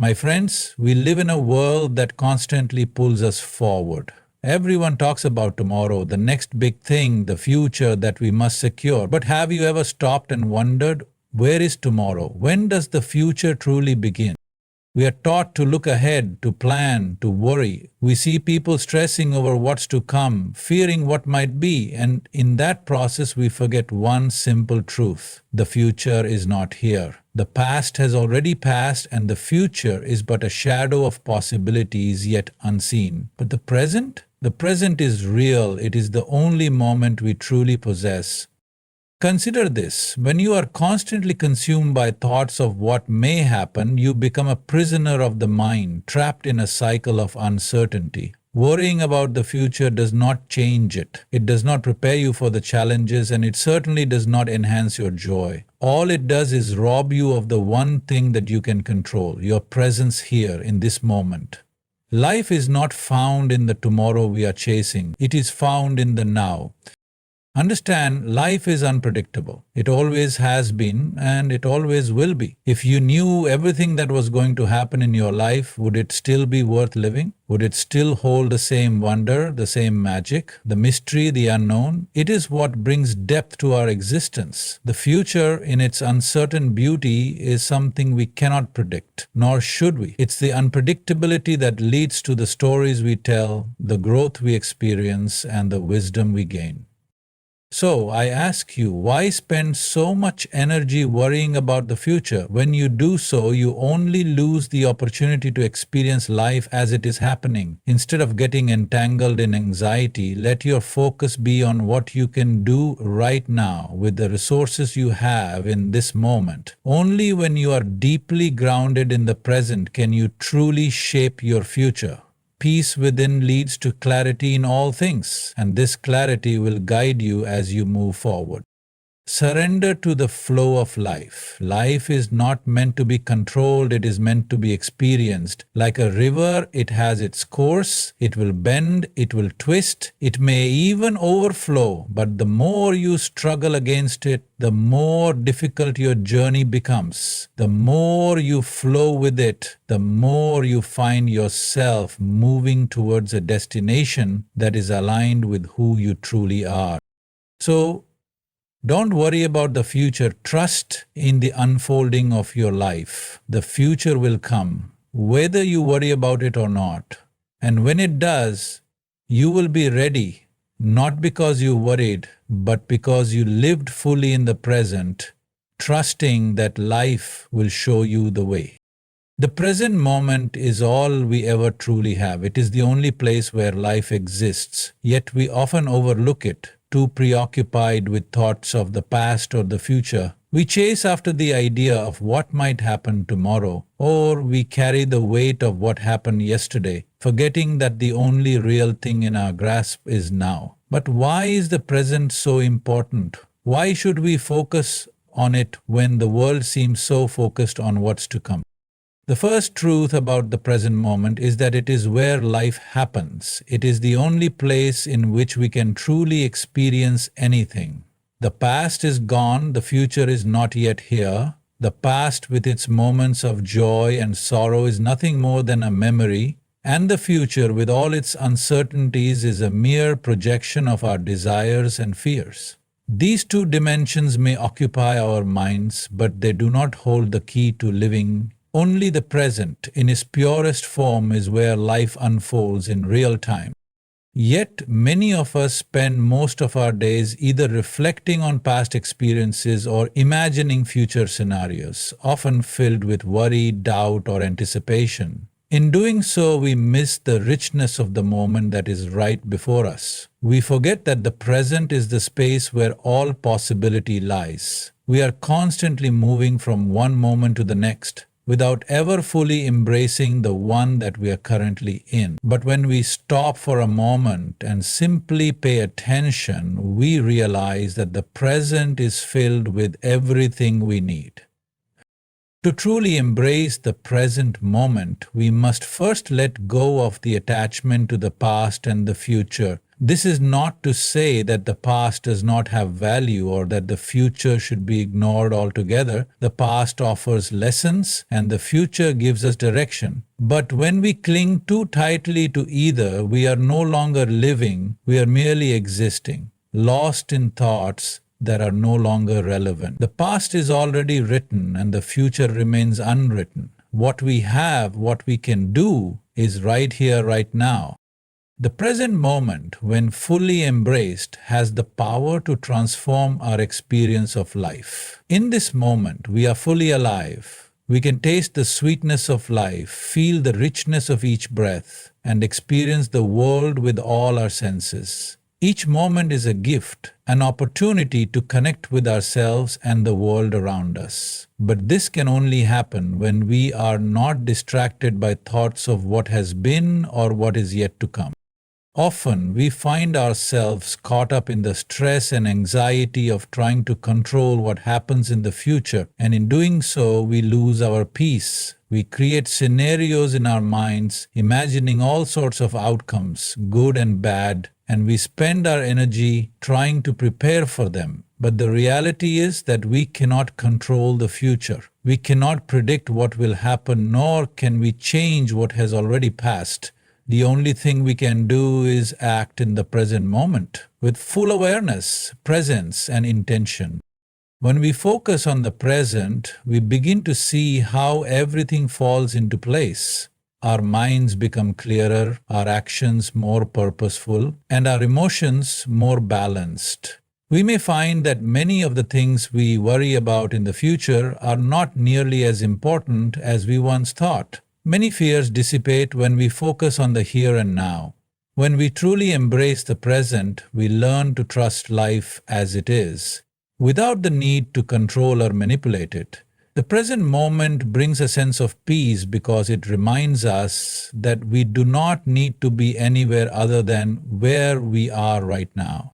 My friends, we live in a world that constantly pulls us forward. Everyone talks about tomorrow, the next big thing, the future that we must secure. But have you ever stopped and wondered, where is tomorrow? When does the future truly begin? We are taught to look ahead, to plan, to worry. We see people stressing over what's to come, fearing what might be, and in that process we forget one simple truth. The future is not here. The past has already passed, and the future is but a shadow of possibilities yet unseen. But the present? The present is real. It is the only moment we truly possess. Consider this. When you are constantly consumed by thoughts of what may happen, you become a prisoner of the mind, trapped in a cycle of uncertainty. Worrying about the future does not change it. It does not prepare you for the challenges, and it certainly does not enhance your joy. All it does is rob you of the one thing that you can control, your presence here in this moment. Life is not found in the tomorrow we are chasing. It is found in the now. Understand, life is unpredictable. It always has been and it always will be. If you knew everything that was going to happen in your life, would it still be worth living? Would it still hold the same wonder, the same magic, the mystery, the unknown? It is what brings depth to our existence. The future, in its uncertain beauty, is something we cannot predict, nor should we. It's the unpredictability that leads to the stories we tell, the growth we experience, and the wisdom we gain. So I ask you, why spend so much energy worrying about the future? When you do so, you only lose the opportunity to experience life as it is happening. Instead of getting entangled in anxiety, let your focus be on what you can do right now with the resources you have in this moment. Only when you are deeply grounded in the present can you truly shape your future. Peace within leads to clarity in all things, and this clarity will guide you as you move forward. Surrender to the flow of life. Life is not meant to be controlled, it is meant to be experienced. Like a river, it has its course, it will bend, it will twist, it may even overflow, but the more you struggle against it, the more difficult your journey becomes. The more you flow with it, the more you find yourself moving towards a destination that is aligned with who you truly are. So, don't worry about the future. Trust in the unfolding of your life. The future will come, whether you worry about it or not. And when it does, you will be ready, not because you worried, but because you lived fully in the present, trusting that life will show you the way. The present moment is all we ever truly have. It is the only place where life exists, yet we often overlook it. Too preoccupied with thoughts of the past or the future, we chase after the idea of what might happen tomorrow, or we carry the weight of what happened yesterday, forgetting that the only real thing in our grasp is now. But why is the present so important? Why should we focus on it when the world seems so focused on what's to come? The first truth about the present moment is that it is where life happens. It is the only place in which we can truly experience anything. The past is gone, the future is not yet here. The past with its moments of joy and sorrow is nothing more than a memory, and the future with all its uncertainties is a mere projection of our desires and fears. These two dimensions may occupy our minds, but they do not hold the key to living. Only the present, in its purest form, is where life unfolds in real time. Yet, many of us spend most of our days either reflecting on past experiences or imagining future scenarios, often filled with worry, doubt, or anticipation. In doing so, we miss the richness of the moment that is right before us. We forget that the present is the space where all possibility lies. We are constantly moving from one moment to the next, without ever fully embracing the one that we are currently in. But when we stop for a moment and simply pay attention, we realize that the present is filled with everything we need. To truly embrace the present moment, we must first let go of the attachment to the past and the future. This is not to say that the past does not have value or that the future should be ignored altogether. The past offers lessons and the future gives us direction. But when we cling too tightly to either, we are no longer living, we are merely existing, lost in thoughts that are no longer relevant. The past is already written and the future remains unwritten. What we have, what we can do, is right here, right now. The present moment, when fully embraced, has the power to transform our experience of life. In this moment, we are fully alive. We can taste the sweetness of life, feel the richness of each breath, and experience the world with all our senses. Each moment is a gift, an opportunity to connect with ourselves and the world around us. But this can only happen when we are not distracted by thoughts of what has been or what is yet to come. Often, we find ourselves caught up in the stress and anxiety of trying to control what happens in the future, and in doing so, we lose our peace. We create scenarios in our minds, imagining all sorts of outcomes, good and bad, and we spend our energy trying to prepare for them. But the reality is that we cannot control the future. We cannot predict what will happen, nor can we change what has already passed. The only thing we can do is act in the present moment with full awareness, presence, and intention. When we focus on the present, we begin to see how everything falls into place. Our minds become clearer, our actions more purposeful, and our emotions more balanced. We may find that many of the things we worry about in the future are not nearly as important as we once thought. Many fears dissipate when we focus on the here and now. When we truly embrace the present, we learn to trust life as it is, without the need to control or manipulate it. The present moment brings a sense of peace because it reminds us that we do not need to be anywhere other than where we are right now.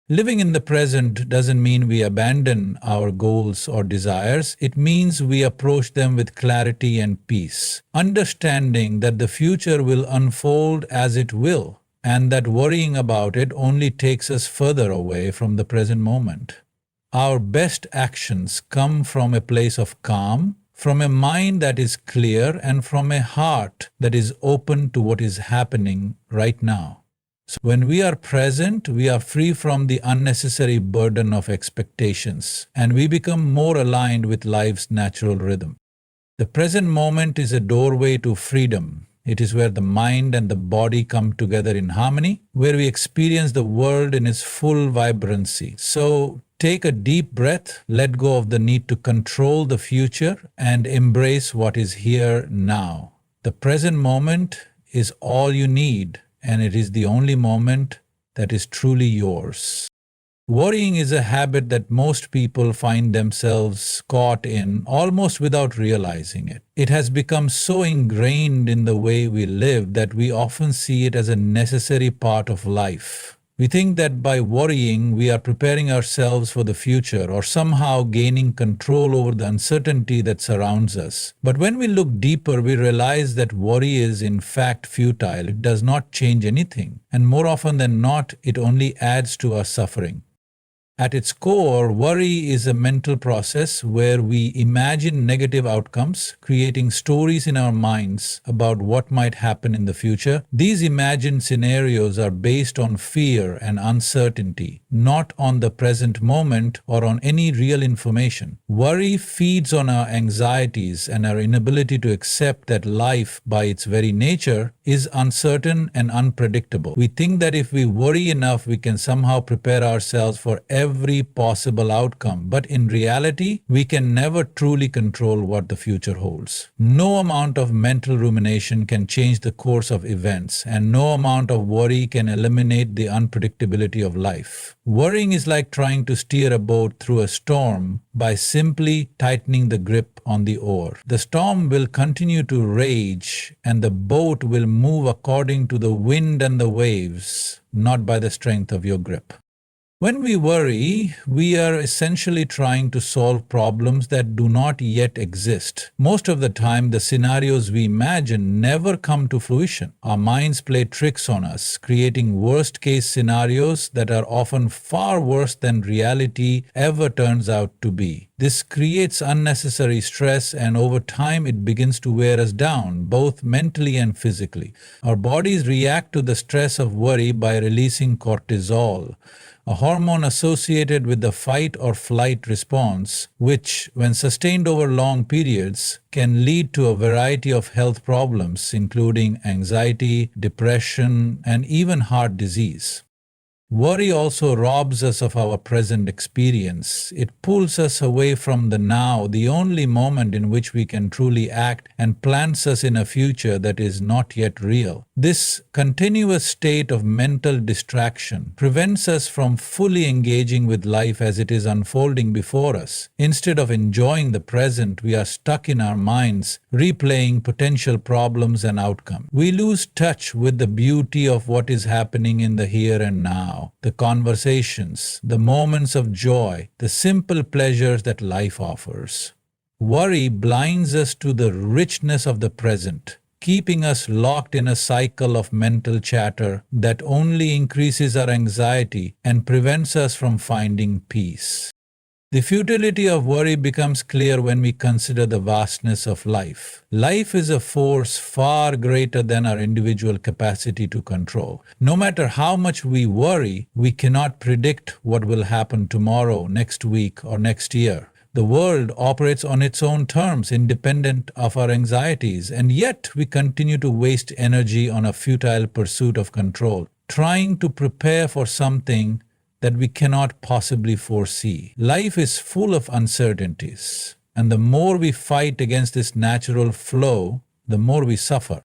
Living in the present doesn't mean we abandon our goals or desires. It means we approach them with clarity and peace, understanding that the future will unfold as it will, and that worrying about it only takes us further away from the present moment. Our best actions come from a place of calm, from a mind that is clear, and from a heart that is open to what is happening right now. So when we are present, we are free from the unnecessary burden of expectations, and we become more aligned with life's natural rhythm. The present moment is a doorway to freedom. It is where the mind and the body come together in harmony, where we experience the world in its full vibrancy. So take a deep breath, let go of the need to control the future, and embrace what is here now. The present moment is all you need, and it is the only moment that is truly yours. Worrying is a habit that most people find themselves caught in almost without realizing it. It has become so ingrained in the way we live that we often see it as a necessary part of life. We think that by worrying, we are preparing ourselves for the future or somehow gaining control over the uncertainty that surrounds us. But when we look deeper, we realize that worry is in fact futile. It does not change anything. And more often than not, it only adds to our suffering. At its core, worry is a mental process where we imagine negative outcomes, creating stories in our minds about what might happen in the future. These imagined scenarios are based on fear and uncertainty, not on the present moment or on any real information. Worry feeds on our anxieties and our inability to accept that life, by its very nature, is uncertain and unpredictable. We think that if we worry enough, we can somehow prepare ourselves for every possible outcome. But in reality, we can never truly control what the future holds. No amount of mental rumination can change the course of events, and no amount of worry can eliminate the unpredictability of life. Worrying is like trying to steer a boat through a storm by simply tightening the grip on the oar. The storm will continue to rage, and the boat will move according to the wind and the waves, not by the strength of your grip. When we worry, we are essentially trying to solve problems that do not yet exist. Most of the time, the scenarios we imagine never come to fruition. Our minds play tricks on us, creating worst case scenarios that are often far worse than reality ever turns out to be. This creates unnecessary stress, and over time it begins to wear us down, both mentally and physically. Our bodies react to the stress of worry by releasing cortisol, a hormone associated with the fight or flight response, which, when sustained over long periods, can lead to a variety of health problems, including anxiety, depression, and even heart disease. Worry also robs us of our present experience. It pulls us away from the now, the only moment in which we can truly act, and plants us in a future that is not yet real. This continuous state of mental distraction prevents us from fully engaging with life as it is unfolding before us. Instead of enjoying the present, we are stuck in our minds, replaying potential problems and outcomes. We lose touch with the beauty of what is happening in the here and now. The conversations, the moments of joy, the simple pleasures that life offers. Worry blinds us to the richness of the present, keeping us locked in a cycle of mental chatter that only increases our anxiety and prevents us from finding peace. The futility of worry becomes clear when we consider the vastness of life. Life is a force far greater than our individual capacity to control. No matter how much we worry, we cannot predict what will happen tomorrow, next week, or next year. The world operates on its own terms, independent of our anxieties, and yet we continue to waste energy on a futile pursuit of control, trying to prepare for something that we cannot possibly foresee. Life is full of uncertainties, and the more we fight against this natural flow, the more we suffer.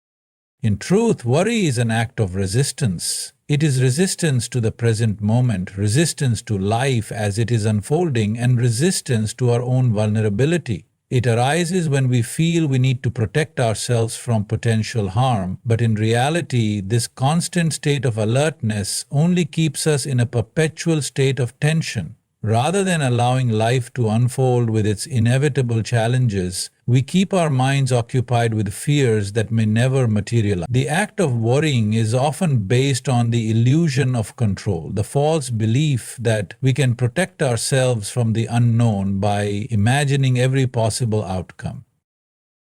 In truth, worry is an act of resistance. It is resistance to the present moment, resistance to life as it is unfolding, and resistance to our own vulnerability. It arises when we feel we need to protect ourselves from potential harm, but in reality, this constant state of alertness only keeps us in a perpetual state of tension. Rather than allowing life to unfold with its inevitable challenges, we keep our minds occupied with fears that may never materialize. The act of worrying is often based on the illusion of control, the false belief that we can protect ourselves from the unknown by imagining every possible outcome.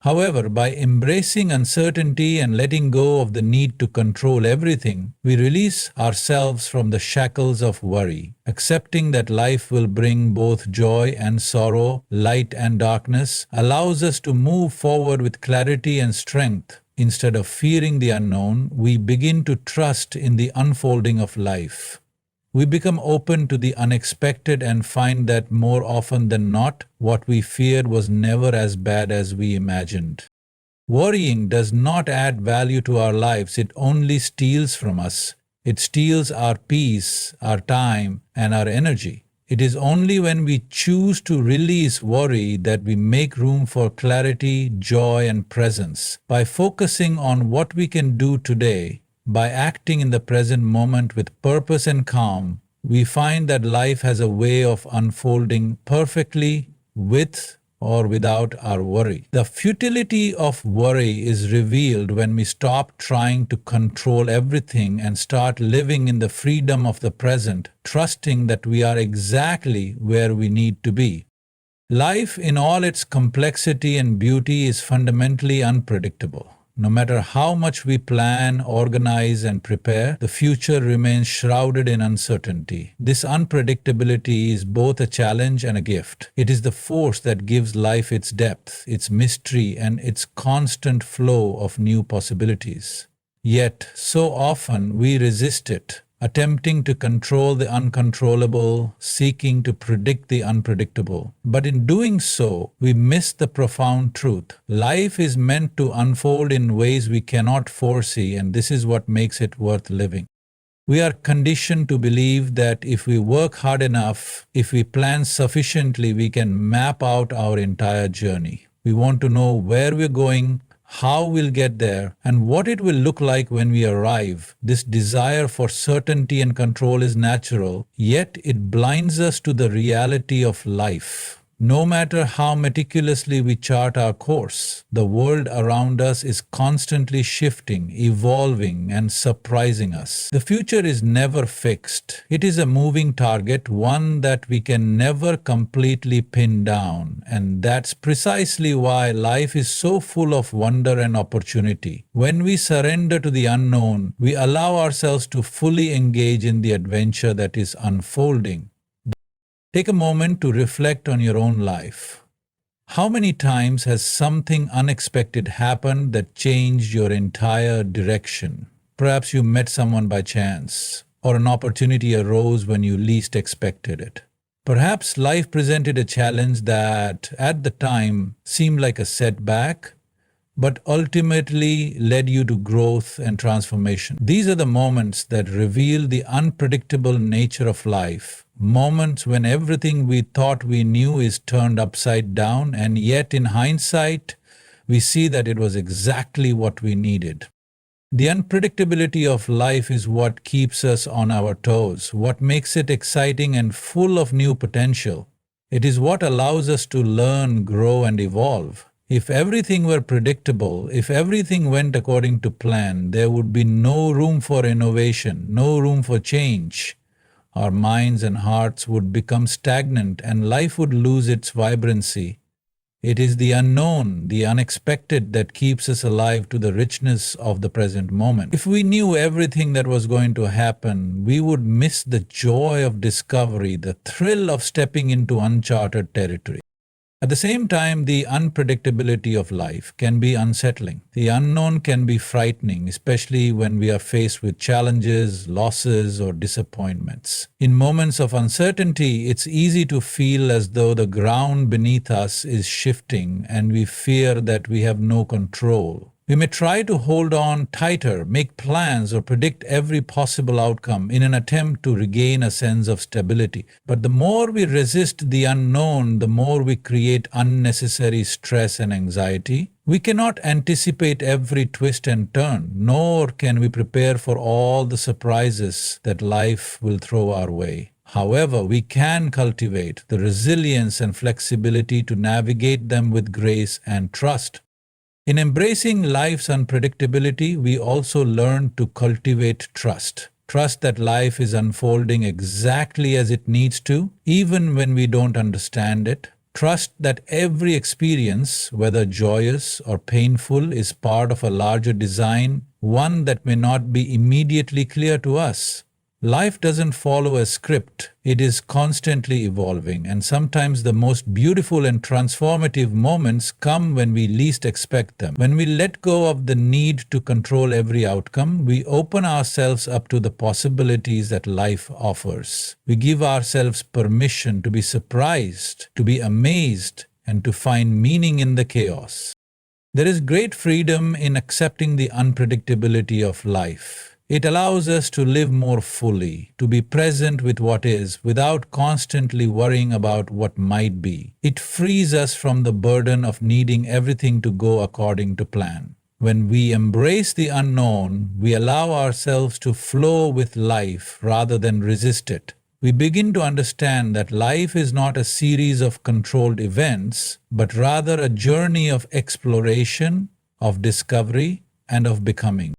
However, by embracing uncertainty and letting go of the need to control everything, we release ourselves from the shackles of worry. Accepting that life will bring both joy and sorrow, light and darkness, allows us to move forward with clarity and strength. Instead of fearing the unknown, we begin to trust in the unfolding of life. We become open to the unexpected and find that more often than not, what we feared was never as bad as we imagined. Worrying does not add value to our lives, it only steals from us. It steals our peace, our time, and our energy. It is only when we choose to release worry that we make room for clarity, joy, and presence. By focusing on what we can do today, by acting in the present moment with purpose and calm, we find that life has a way of unfolding perfectly with or without our worry. The futility of worry is revealed when we stop trying to control everything and start living in the freedom of the present, trusting that we are exactly where we need to be. Life in all its complexity and beauty is fundamentally unpredictable. No matter how much we plan, organize, and prepare, the future remains shrouded in uncertainty. This unpredictability is both a challenge and a gift. It is the force that gives life its depth, its mystery, and its constant flow of new possibilities. Yet, so often we resist it, attempting to control the uncontrollable, seeking to predict the unpredictable. But in doing so, we miss the profound truth. Life is meant to unfold in ways we cannot foresee, and this is what makes it worth living. We are conditioned to believe that if we work hard enough, if we plan sufficiently, we can map out our entire journey. We want to know where we're going, how we'll get there, and what it will look like when we arrive. This desire for certainty and control is natural, yet it blinds us to the reality of life. No matter how meticulously we chart our course, the world around us is constantly shifting, evolving, and surprising us. The future is never fixed. It is a moving target, one that we can never completely pin down. And that's precisely why life is so full of wonder and opportunity. When we surrender to the unknown, we allow ourselves to fully engage in the adventure that is unfolding. Take a moment to reflect on your own life. How many times has something unexpected happened that changed your entire direction? Perhaps you met someone by chance, or an opportunity arose when you least expected it. Perhaps life presented a challenge that, at the time, seemed like a setback, but ultimately led you to growth and transformation. These are the moments that reveal the unpredictable nature of life. Moments when everything we thought we knew is turned upside down, and yet in hindsight, we see that it was exactly what we needed. The unpredictability of life is what keeps us on our toes, what makes it exciting and full of new potential. It is what allows us to learn, grow, and evolve. If everything were predictable, if everything went according to plan, there would be no room for innovation, no room for change. Our minds and hearts would become stagnant and life would lose its vibrancy. It is the unknown, the unexpected that keeps us alive to the richness of the present moment. If we knew everything that was going to happen, we would miss the joy of discovery, the thrill of stepping into uncharted territory. At the same time, the unpredictability of life can be unsettling. The unknown can be frightening, especially when we are faced with challenges, losses, or disappointments. In moments of uncertainty, it's easy to feel as though the ground beneath us is shifting and we fear that we have no control. We may try to hold on tighter, make plans, or predict every possible outcome in an attempt to regain a sense of stability. But the more we resist the unknown, the more we create unnecessary stress and anxiety. We cannot anticipate every twist and turn, nor can we prepare for all the surprises that life will throw our way. However, we can cultivate the resilience and flexibility to navigate them with grace and trust. In embracing life's unpredictability, we also learn to cultivate trust. Trust that life is unfolding exactly as it needs to, even when we don't understand it. Trust that every experience, whether joyous or painful, is part of a larger design, one that may not be immediately clear to us. Life doesn't follow a script. It is constantly evolving, and sometimes the most beautiful and transformative moments come when we least expect them. When we let go of the need to control every outcome, we open ourselves up to the possibilities that life offers. We give ourselves permission to be surprised, to be amazed, and to find meaning in the chaos. There is great freedom in accepting the unpredictability of life. It allows us to live more fully, to be present with what is, without constantly worrying about what might be. It frees us from the burden of needing everything to go according to plan. When we embrace the unknown, we allow ourselves to flow with life rather than resist it. We begin to understand that life is not a series of controlled events, but rather a journey of exploration, of discovery, and of becoming.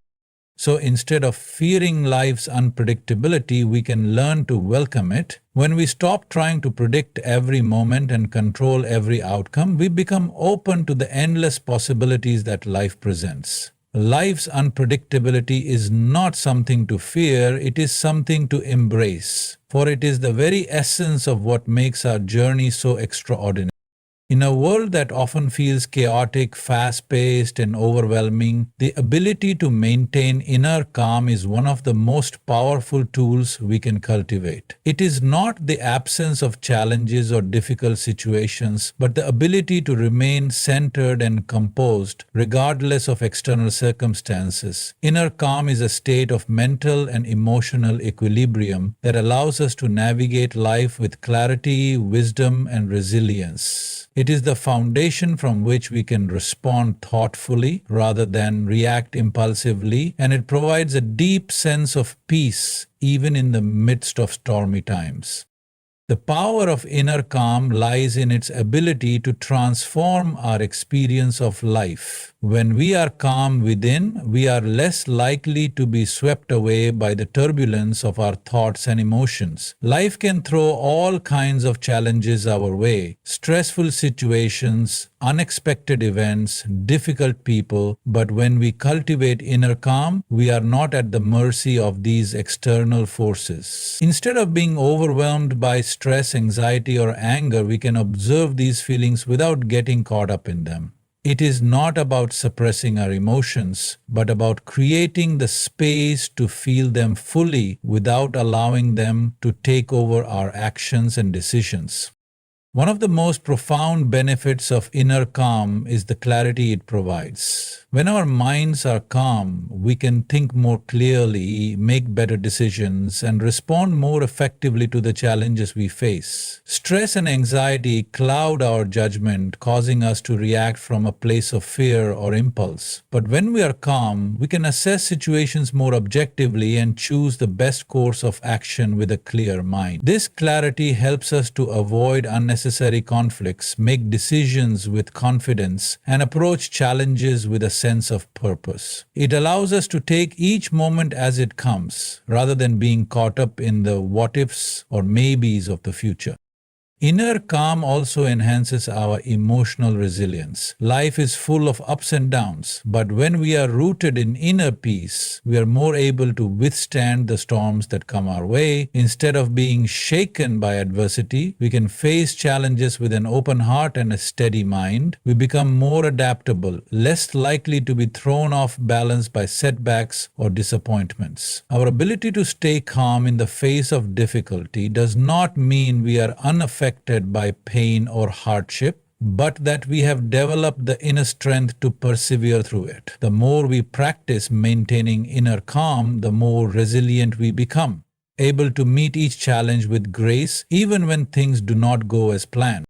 So instead of fearing life's unpredictability, we can learn to welcome it. When we stop trying to predict every moment and control every outcome, we become open to the endless possibilities that life presents. Life's unpredictability is not something to fear, it is something to embrace, for it is the very essence of what makes our journey so extraordinary. In a world that often feels chaotic, fast-paced, and overwhelming, the ability to maintain inner calm is one of the most powerful tools we can cultivate. It is not the absence of challenges or difficult situations, but the ability to remain centered and composed regardless of external circumstances. Inner calm is a state of mental and emotional equilibrium that allows us to navigate life with clarity, wisdom, and resilience. It is the foundation from which we can respond thoughtfully rather than react impulsively, and it provides a deep sense of peace even in the midst of stormy times. The power of inner calm lies in its ability to transform our experience of life. When we are calm within, we are less likely to be swept away by the turbulence of our thoughts and emotions. Life can throw all kinds of challenges our way: stressful situations, unexpected events, difficult people, but when we cultivate inner calm, we are not at the mercy of these external forces. Instead of being overwhelmed by stress, anxiety, or anger, we can observe these feelings without getting caught up in them. It is not about suppressing our emotions, but about creating the space to feel them fully without allowing them to take over our actions and decisions. One of the most profound benefits of inner calm is the clarity it provides. When our minds are calm, we can think more clearly, make better decisions, and respond more effectively to the challenges we face. Stress and anxiety cloud our judgment, causing us to react from a place of fear or impulse. But when we are calm, we can assess situations more objectively and choose the best course of action with a clear mind. This clarity helps us to avoid unnecessary conflicts, make decisions with confidence, and approach challenges with a sense of purpose. It allows us to take each moment as it comes, rather than being caught up in the what-ifs or maybes of the future. Inner calm also enhances our emotional resilience. Life is full of ups and downs, but when we are rooted in inner peace, we are more able to withstand the storms that come our way. Instead of being shaken by adversity, we can face challenges with an open heart and a steady mind. We become more adaptable, less likely to be thrown off balance by setbacks or disappointments. Our ability to stay calm in the face of difficulty does not mean we are unaffected by pain or hardship, but that we have developed the inner strength to persevere through it. The more we practice maintaining inner calm, the more resilient we become, able to meet each challenge with grace, even when things do not go as planned.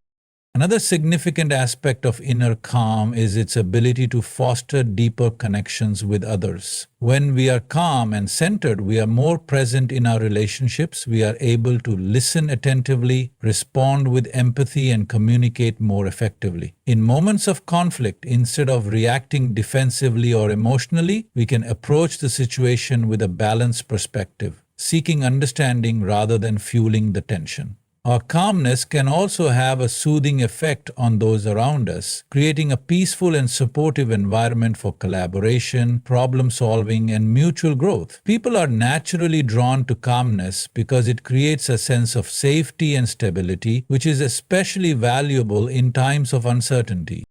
Another significant aspect of inner calm is its ability to foster deeper connections with others. When we are calm and centered, we are more present in our relationships. We are able to listen attentively, respond with empathy, and communicate more effectively. In moments of conflict, instead of reacting defensively or emotionally, we can approach the situation with a balanced perspective, seeking understanding rather than fueling the tension. Our calmness can also have a soothing effect on those around us, creating a peaceful and supportive environment for collaboration, problem solving, and mutual growth. People are naturally drawn to calmness because it creates a sense of safety and stability, which is especially valuable in times of uncertainty.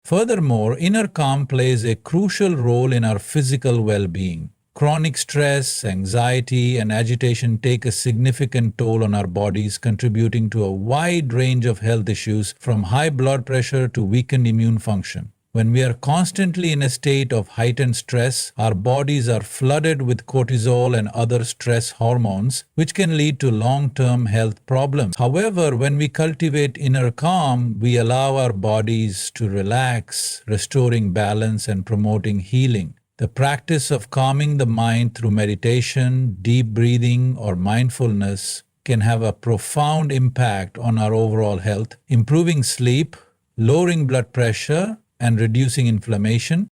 Furthermore, inner calm plays a crucial role in our physical well-being. Chronic stress, anxiety, and agitation take a significant toll on our bodies, contributing to a wide range of health issues from high blood pressure to weakened immune function. When we are constantly in a state of heightened stress, our bodies are flooded with cortisol and other stress hormones, which can lead to long-term health problems. However, when we cultivate inner calm, we allow our bodies to relax, restoring balance and promoting healing. The practice of calming the mind through meditation, deep breathing, or mindfulness can have a profound impact on our overall health, improving sleep, lowering blood pressure, and reducing inflammation.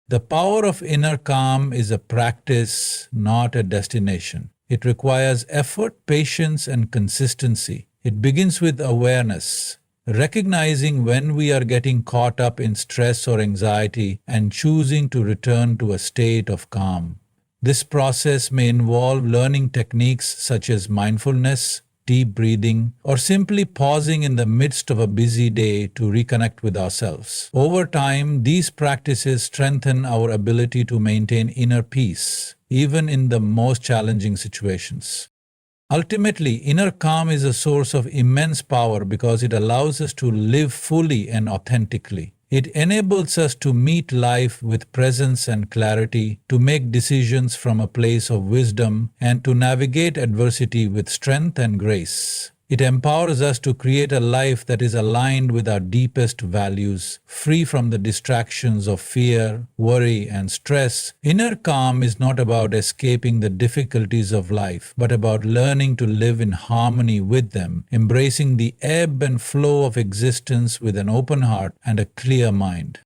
The power of inner calm is a practice, not a destination. It requires effort, patience, and consistency. It begins with awareness, recognizing when we are getting caught up in stress or anxiety and choosing to return to a state of calm. This process may involve learning techniques such as mindfulness, deep breathing, or simply pausing in the midst of a busy day to reconnect with ourselves. Over time, these practices strengthen our ability to maintain inner peace, even in the most challenging situations. Ultimately, inner calm is a source of immense power because it allows us to live fully and authentically. It enables us to meet life with presence and clarity, to make decisions from a place of wisdom, and to navigate adversity with strength and grace. It empowers us to create a life that is aligned with our deepest values, free from the distractions of fear, worry, and stress. Inner calm is not about escaping the difficulties of life, but about learning to live in harmony with them, embracing the ebb and flow of existence with an open heart and a clear mind.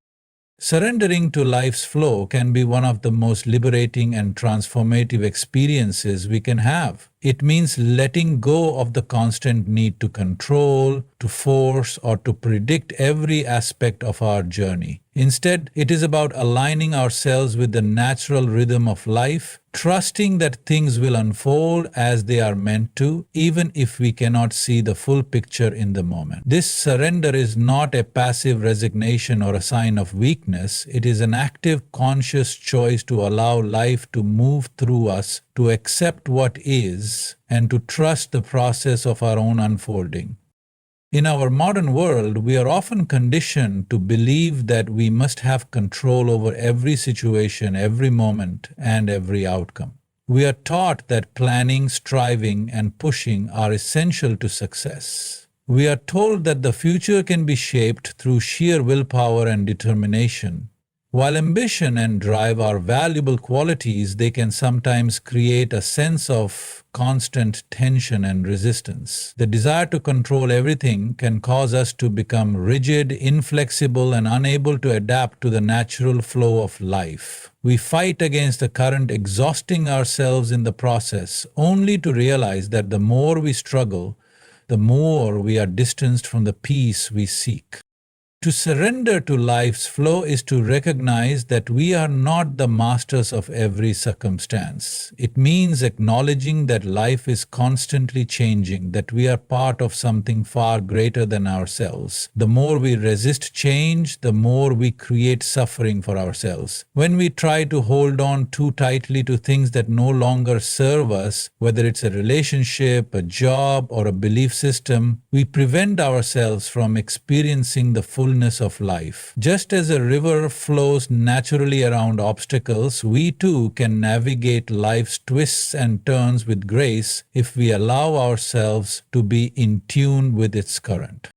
Surrendering to life's flow can be one of the most liberating and transformative experiences we can have. It means letting go of the constant need to control, to force, or to predict every aspect of our journey. Instead, it is about aligning ourselves with the natural rhythm of life, trusting that things will unfold as they are meant to, even if we cannot see the full picture in the moment. This surrender is not a passive resignation or a sign of weakness. It is an active, conscious choice to allow life to move through us, to accept what is, and to trust the process of our own unfolding. In our modern world, we are often conditioned to believe that we must have control over every situation, every moment, and every outcome. We are taught that planning, striving, and pushing are essential to success. We are told that the future can be shaped through sheer willpower and determination. While ambition and drive are valuable qualities, they can sometimes create a sense of constant tension and resistance. The desire to control everything can cause us to become rigid, inflexible, and unable to adapt to the natural flow of life. We fight against the current, exhausting ourselves in the process, only to realize that the more we struggle, the more we are distanced from the peace we seek. To surrender to life's flow is to recognize that we are not the masters of every circumstance. It means acknowledging that life is constantly changing, that we are part of something far greater than ourselves. The more we resist change, the more we create suffering for ourselves. When we try to hold on too tightly to things that no longer serve us, whether it's a relationship, a job, or a belief system, we prevent ourselves from experiencing the fullness of life. Just as a river flows naturally around obstacles, we too can navigate life's twists and turns with grace if we allow ourselves to be in tune with its current.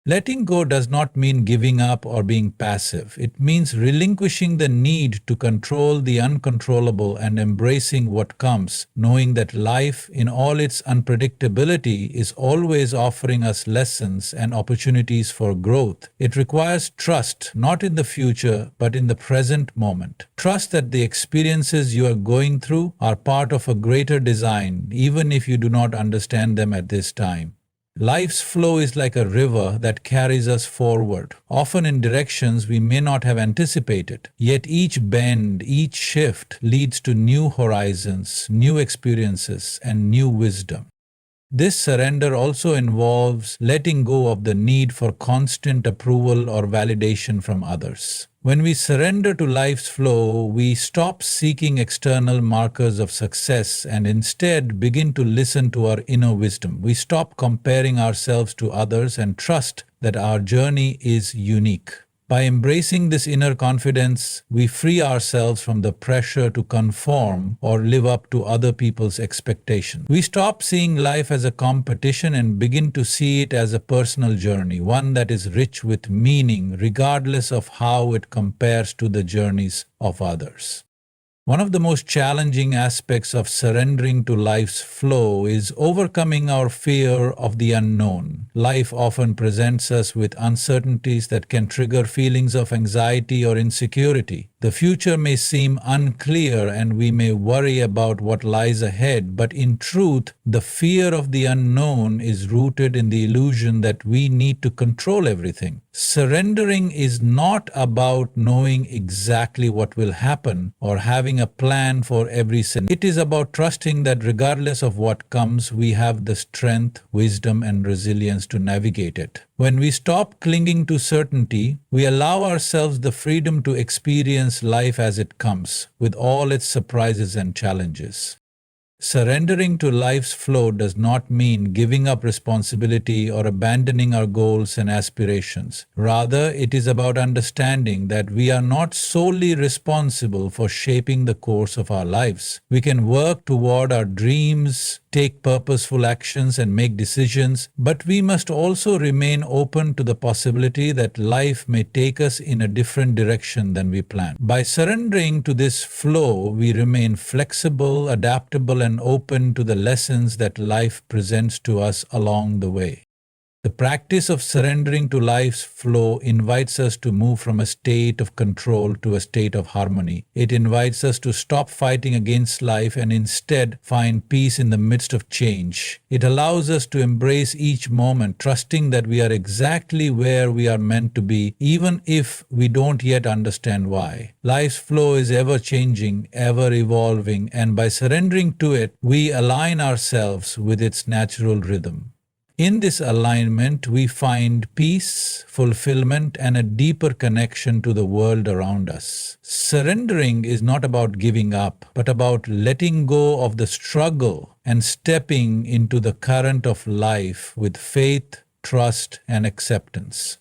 Letting go does not mean giving up or being passive. It means relinquishing the need to control the uncontrollable and embracing what comes, knowing that life, in all its unpredictability, is always offering us lessons and opportunities for growth. It requires trust, not in the future, but in the present moment. Trust that the experiences you are going through are part of a greater design, even if you do not understand them at this time. Life's flow is like a river that carries us forward, often in directions we may not have anticipated. Yet each bend, each shift leads to new horizons, new experiences, and new wisdom. This surrender also involves letting go of the need for constant approval or validation from others. When we surrender to life's flow, we stop seeking external markers of success and instead begin to listen to our inner wisdom. We stop comparing ourselves to others and trust that our journey is unique. By embracing this inner confidence, we free ourselves from the pressure to conform or live up to other people's expectations. We stop seeing life as a competition and begin to see it as a personal journey, one that is rich with meaning, regardless of how it compares to the journeys of others. One of the most challenging aspects of surrendering to life's flow is overcoming our fear of the unknown. Life often presents us with uncertainties that can trigger feelings of anxiety or insecurity. The future may seem unclear and we may worry about what lies ahead, but in truth, the fear of the unknown is rooted in the illusion that we need to control everything. Surrendering is not about knowing exactly what will happen or having a plan for every scenario. It is about trusting that regardless of what comes, we have the strength, wisdom, and resilience to navigate it. When we stop clinging to certainty, we allow ourselves the freedom to experience life as it comes, with all its surprises and challenges. Surrendering to life's flow does not mean giving up responsibility or abandoning our goals and aspirations. Rather, it is about understanding that we are not solely responsible for shaping the course of our lives. We can work toward our dreams, take purposeful actions, and make decisions, but we must also remain open to the possibility that life may take us in a different direction than we planned. By surrendering to this flow, we remain flexible, adaptable, and open to the lessons that life presents to us along the way. The practice of surrendering to life's flow invites us to move from a state of control to a state of harmony. It invites us to stop fighting against life and instead find peace in the midst of change. It allows us to embrace each moment, trusting that we are exactly where we are meant to be, even if we don't yet understand why. Life's flow is ever changing, ever evolving, and by surrendering to it, we align ourselves with its natural rhythm. In this alignment, we find peace, fulfillment, and a deeper connection to the world around us. Surrendering is not about giving up, but about letting go of the struggle and stepping into the current of life with faith, trust, and acceptance.